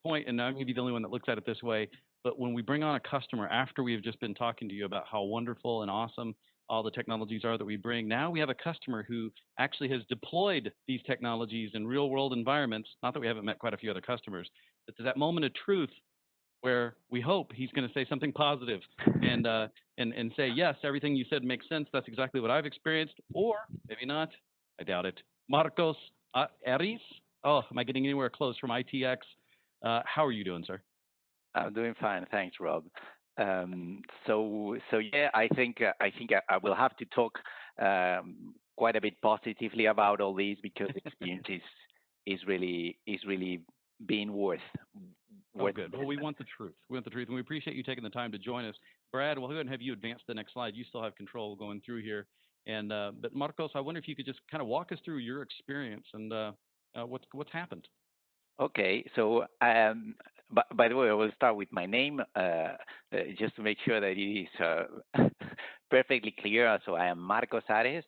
point, and I may be the only one that looks at it this way, but when we bring on a customer after we have just been talking to you about how wonderful and awesome all the technologies are that we bring, now we have a customer who actually has deployed these technologies in real world environments. Not that we haven't met quite a few other customers, but to that moment of truth where we hope he's going to say something positive and and say, yes, everything you said makes sense. That's exactly what I've experienced, or maybe not. I doubt it. Marcos Aris. Oh, am I getting anywhere close from ITX? How are you doing, sir? I'm doing fine, thanks, Rob. So yeah, I will have to talk quite a bit positively about all these because the experience is really being worth Oh, worth. good. Well, we want the truth. We want the truth, and we appreciate you taking the time to join us. Brad, we'll go ahead and have you advance the next slide. You still have control going through here. And but Marcos, I wonder if you could just kind of walk us through your experience and what's happened. Okay, so by the way, I will start with my name just to make sure that it is perfectly clear. So I am Marcos Ares,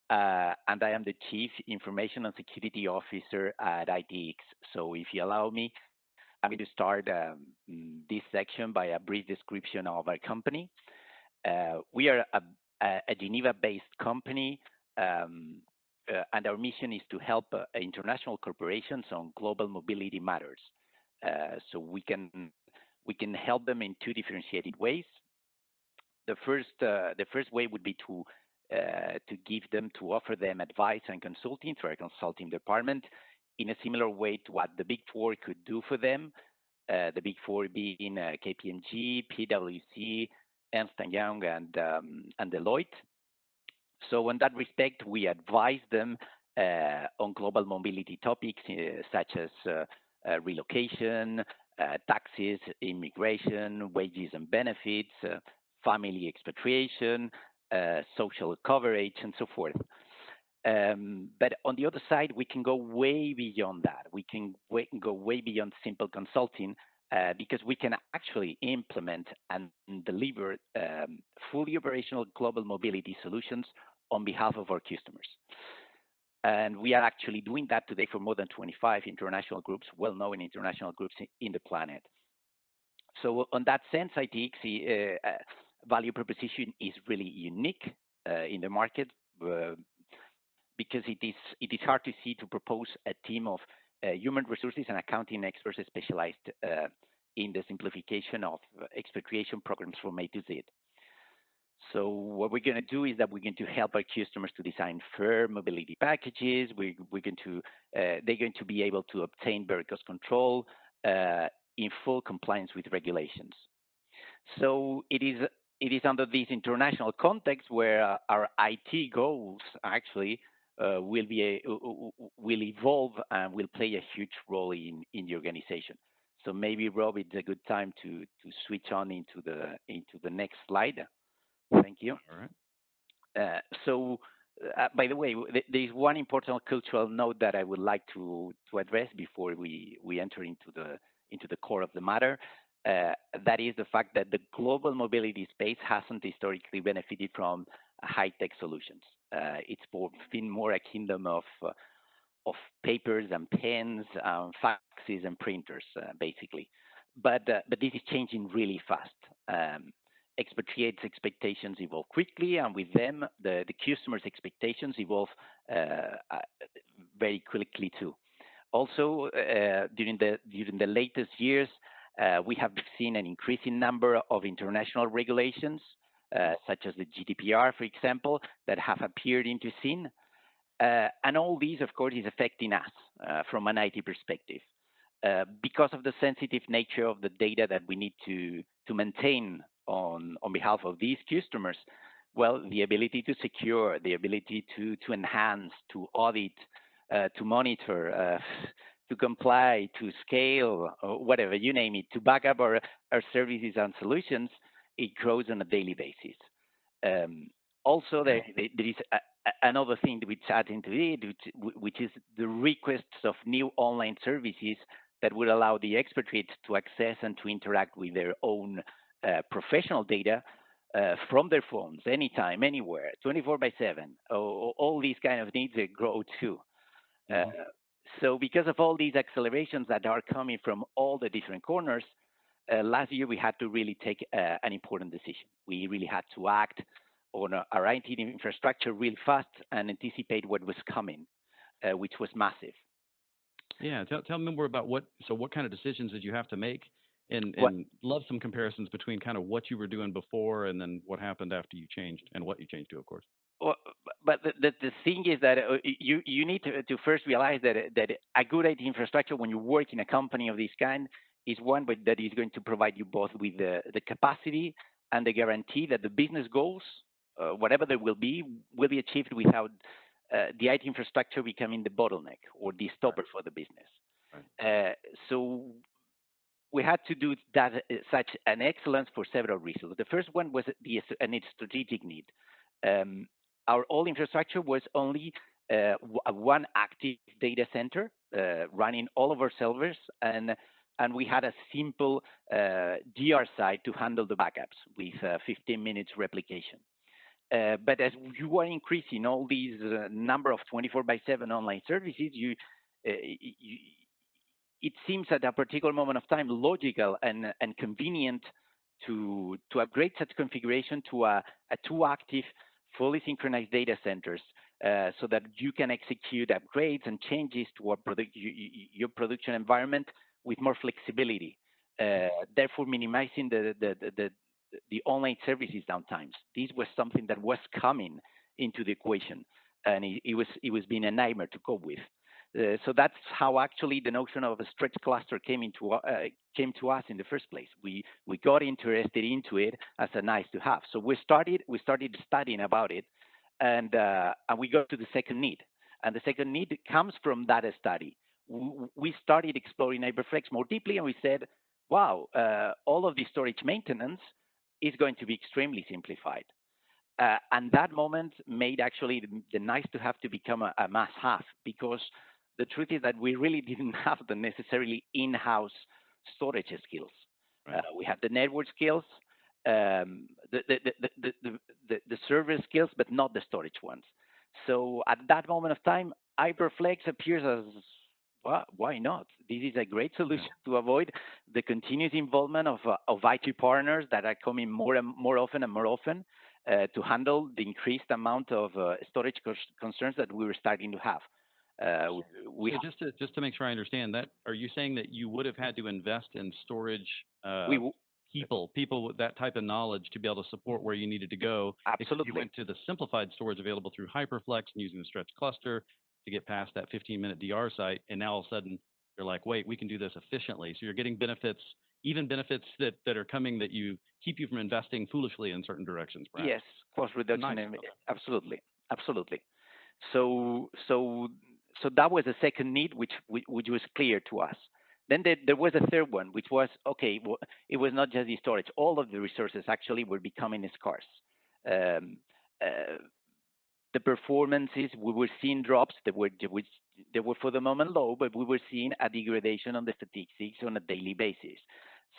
and I am the Chief Information and Security Officer at ITX. So if you allow me, I'm going to start this section by a brief description of our company. We are a Geneva-based company, and our mission is to help international corporations on global mobility matters. So we can help them in two differentiated ways. The first way would be to offer them advice and consulting through our consulting department in a similar way to what the Big Four could do for them. The Big Four being KPMG, PwC, Ernst and Young, and Deloitte. So in that respect, we advise them on global mobility topics such as relocation, taxes, immigration, wages and benefits, family expatriation, social coverage, and so forth. But on the other side, we can go way beyond that. We can go way beyond simple consulting because we can actually implement and deliver fully operational global mobility solutions on behalf of our customers. And we are actually doing that today for more than 25 international groups, well-known international groups in the planet. So on that sense, ITX value proposition is really unique in the market because it is hard to see to propose a team of human resources and accounting experts specialized in the simplification of expatriation programs from A to Z. So what we're going to do is that we're going to help our customers to design fair mobility packages. They're going to be able to obtain very cost control in full compliance with regulations. So it is under this international context where our IT goals actually will evolve and will play a huge role in the organization. So maybe Rob, it's a good time to switch on into the next slide. Thank you. All right. By the way, there's one important cultural note that I would like to address before we enter into the core of the matter. That is the fact that the global mobility space hasn't historically benefited from high-tech solutions. It's been more a kingdom of papers and pens, faxes and printers, basically. But this is changing really fast. Expatriates' expectations evolve quickly, and with them, the customer's expectations evolve very quickly too. Also, during the latest years, we have seen an increasing number of international regulations, such as the GDPR, for example, that have appeared into scene. And all these, of course, is affecting us from an IT perspective. Because of the sensitive nature of the data that we need to maintain on behalf of these customers, well, the ability to secure, the ability to enhance, to audit, to monitor, to comply, to scale, or whatever, you name it, to back up our services and solutions, it grows on a daily basis. Also, there is another thing which adds into it, which is the requests of new online services that would allow the expatriates to access and to interact with their own professional data from their phones, anytime, anywhere, 24/7. All these kind of needs grow too. So because of all these accelerations that are coming from all the different corners, last year we had to really take an important decision. We really had to act on our IT infrastructure real fast and anticipate what was coming, which was massive. Yeah, tell me more about what kind of decisions did you have to make, and What love some comparisons between kind of what you were doing before and then what happened after you changed and what you changed to, of course. Well, but the thing is that you need to first realize that a good IT infrastructure when you work in a company of this kind is one that is going to provide you both with the capacity and the guarantee that the business goals, whatever they will be achieved without the IT infrastructure becoming the bottleneck or the Right. stopper for the business. Right. So we had to do that such an excellence for several reasons. The first one was a strategic need. Um, our old infrastructure was only one active data center running all of our servers, and we had a simple DR side to handle the backups with 15 minutes replication. But as you are increasing all these number of 24 by 7 online services, you it seems at a particular moment of time logical and convenient to upgrade such configuration to a two active, fully synchronized data centers so that you can execute upgrades and changes to your production environment with more flexibility, therefore minimizing the online services downtimes. This was something that was coming into the equation, and it was being a nightmare to cope with. So that's how actually the notion of a stretch cluster came to us in the first place. We got interested into it as a nice to have. So we started studying about it, and we got to the second need. And the second need comes from that study. We started exploring HyperFlex more deeply, and we said, wow, all of the storage maintenance is going to be extremely simplified. And that moment made actually the nice to have to become a must have, because the truth is that we really didn't have the necessarily in-house storage skills. Right. We had the network skills, the server skills, but not the storage ones. So at that moment of time, HyperFlex appears as, well, why not? This is a great Yeah. solution to avoid the continuous involvement of IT partners that are coming more and more often and more often to handle the increased amount of storage concerns that we were starting to have. Uh, we So just to make sure I understand that, are you saying that you would have had to invest in storage we people with that type of knowledge to be able to support where you needed to go, except you absolutely. went to the simplified storage available through HyperFlex and using the stretch cluster to get past that 15-minute DR site, and now all of a sudden you're like, wait, we can do this efficiently. So you're getting benefits, even benefits that are coming that you keep you from investing foolishly in certain directions, perhaps. Yes, cost Oh, reduction. nice. Okay. Absolutely, absolutely. So so so that was the second need, which was clear to us. Then there was a third one, which was okay. Well, it was not just the storage; all of the resources actually were becoming scarce. Um, uh, the performances we were seeing drops which they were for the moment low, but we were seeing a degradation on the statistics on a daily basis.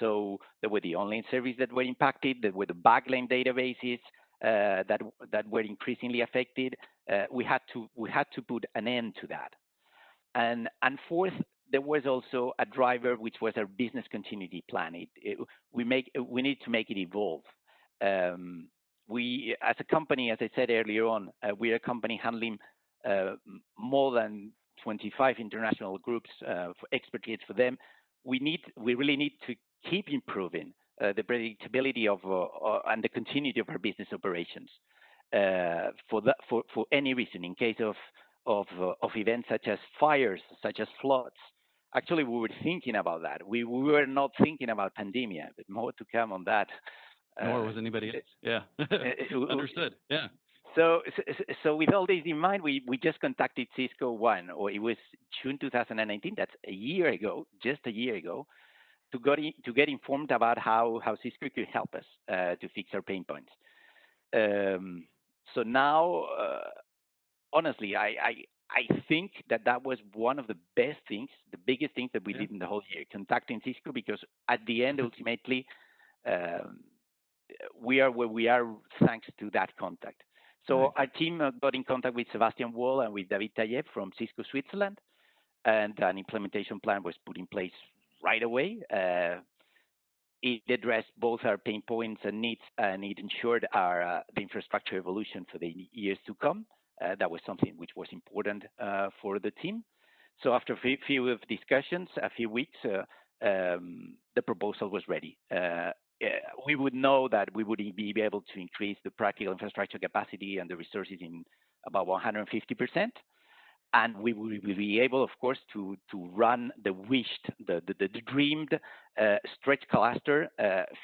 So there were the online services that were impacted, there were the backline databases that were increasingly affected. We had to put an end to that. And fourth, there was also a driver which was our business continuity plan. We need to make it evolve. Um, we, as a company, as I said earlier on, we are a company handling more than 25 international groups for expertise for them. We really need to keep improving the predictability of and the continuity of our business operations for any reason in case of events such as fires, such as floods. Actually, we were thinking about that. We were not thinking about pandemia, but more to come on that. Nor Uh, was anybody else. Yeah. uh, Understood. Yeah. so with all this in mind, we just contacted Cisco one, or it was June 2019. That's a year ago, just a year ago, to get informed about how Cisco could help us to fix our pain points. Um, so now, honestly, I think that was one of the best things, the biggest things that we Yeah. did in the whole year, contacting Cisco, because at the end, ultimately, um, we are where we are thanks to that contact. So Nice. our team got in contact with Sebastian Wall and with David Tayev from Cisco Switzerland, and an implementation plan was put in place right away. It addressed both our pain points and needs, and it ensured our the infrastructure evolution for the years to come. That was something which was important for the team. So after a few of discussions, a few weeks, the proposal was ready. We would know that we would be able to increase the practical infrastructure capacity and the resources in about 150%. And we will be able, of course, to run the wished, the dreamed stretch cluster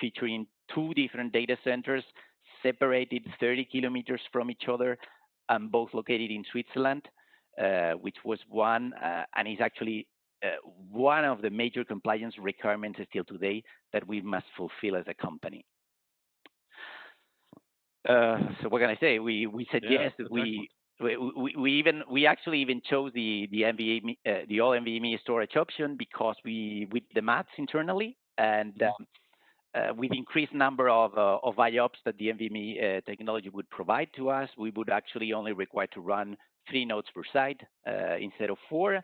featuring 2 different data centers separated 30 kilometers from each other and both located in Switzerland, which was one and is actually one of the major compliance requirements still today that we must fulfill as a company. So what can I say? We said yes. We actually even chose the NVMe, the all NVMe storage option because we did the maths internally, and with increased number of IOPS that the NVMe technology would provide to us, we would actually only require to run 3 nodes per site instead of 4.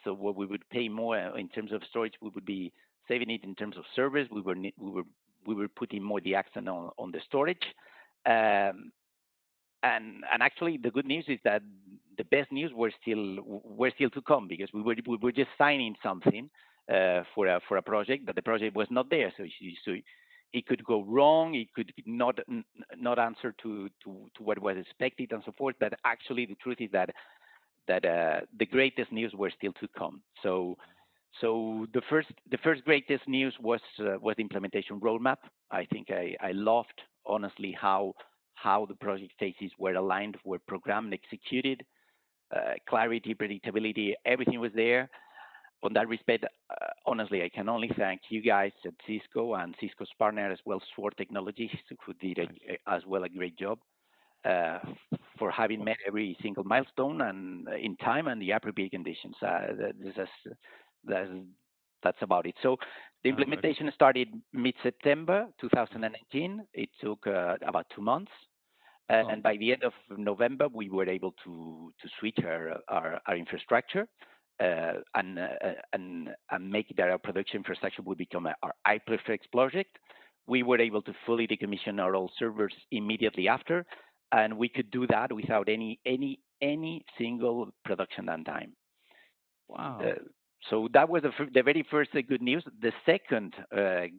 So what we would pay more in terms of storage, we would be saving it in terms of servers. We were putting more the accent on the storage. And actually, the good news is that the best news were still to come, because we were just signing something for a project, but the project was not there. So it could go wrong. It could not answer to what was expected and so forth. But actually, the truth is that the greatest news were still to come. So the first greatest news was the implementation roadmap. I think I loved, honestly, how the project phases were aligned, were programmed, executed, clarity, predictability, everything was there. On that respect, honestly, I can only thank you guys at Cisco and Cisco's partner as well, Sword Technologies, who did as well a great job for having met every single milestone and in time and the appropriate conditions. That's about it. So the implementation started mid-September 2019. It took about 2 months. And by the end of November, we were able to switch our infrastructure and make that our production infrastructure would become our HyperFlex project. We were able to fully decommission our old servers immediately after, and we could do that without any single production downtime. Wow. So that was the very first good news. The second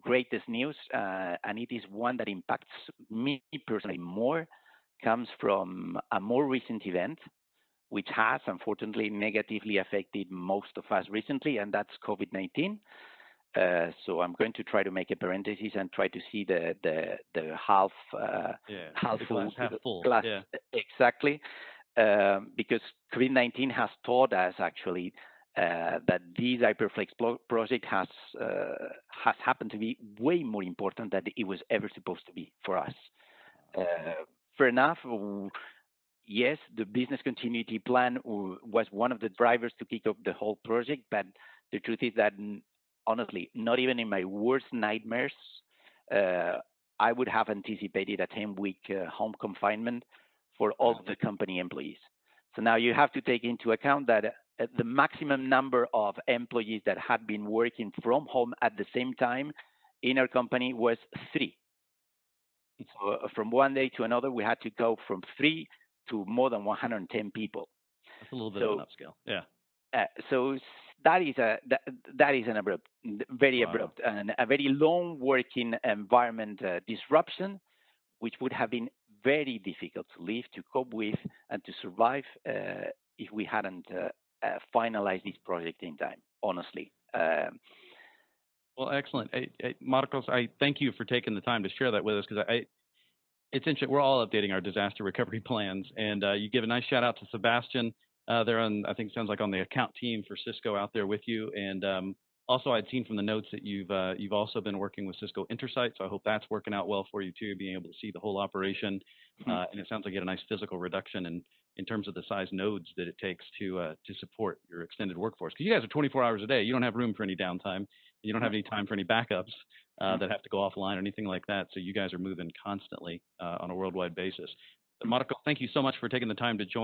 greatest news, and it is one that impacts me personally more, comes from a more recent event, which has unfortunately negatively affected most of us recently, and that's COVID-19. So I'm going to try to make a parenthesis and try to see the half full half full. glass. Yeah. Exactly, because COVID-19 has taught us actually that this HyperFlex project has happened to be way more important than it was ever supposed to be for us. Fair enough. Yes, the business continuity plan was one of the drivers to kick off the whole project, but the truth is that, honestly, not even in my worst nightmares, I would have anticipated a 10-week home confinement for all the company employees. So now you have to take into account that the maximum number of employees that had been working from home at the same time in our company was 3. So from one day to another, we had to go from 3 to more than 110 people. That's a little bit of an upscale. Yeah. So that is an abrupt, very abrupt, and a very long working environment disruption, which would have been very difficult to live, to cope with, and to survive if we hadn't finalized this project in time. Honestly. Well, excellent. Marcos, I thank you for taking the time to share that with us, because it's interesting. We're all updating our disaster recovery plans, and you give a nice shout out to Sebastian. They're on, I think it sounds like on the account team for Cisco out there with you. And also I'd seen from the notes that you've also been working with Cisco Intersight, so I hope that's working out well for you too, being able to see the whole operation. And it sounds like you had a nice physical reduction in terms of the size nodes that it takes to support your extended workforce. Because you guys are 24 hours a day. You don't have room for any downtime. You don't have any time for any backups that have to go offline or anything like that. So you guys are moving constantly on a worldwide basis. But Marco, thank you so much for taking the time to join.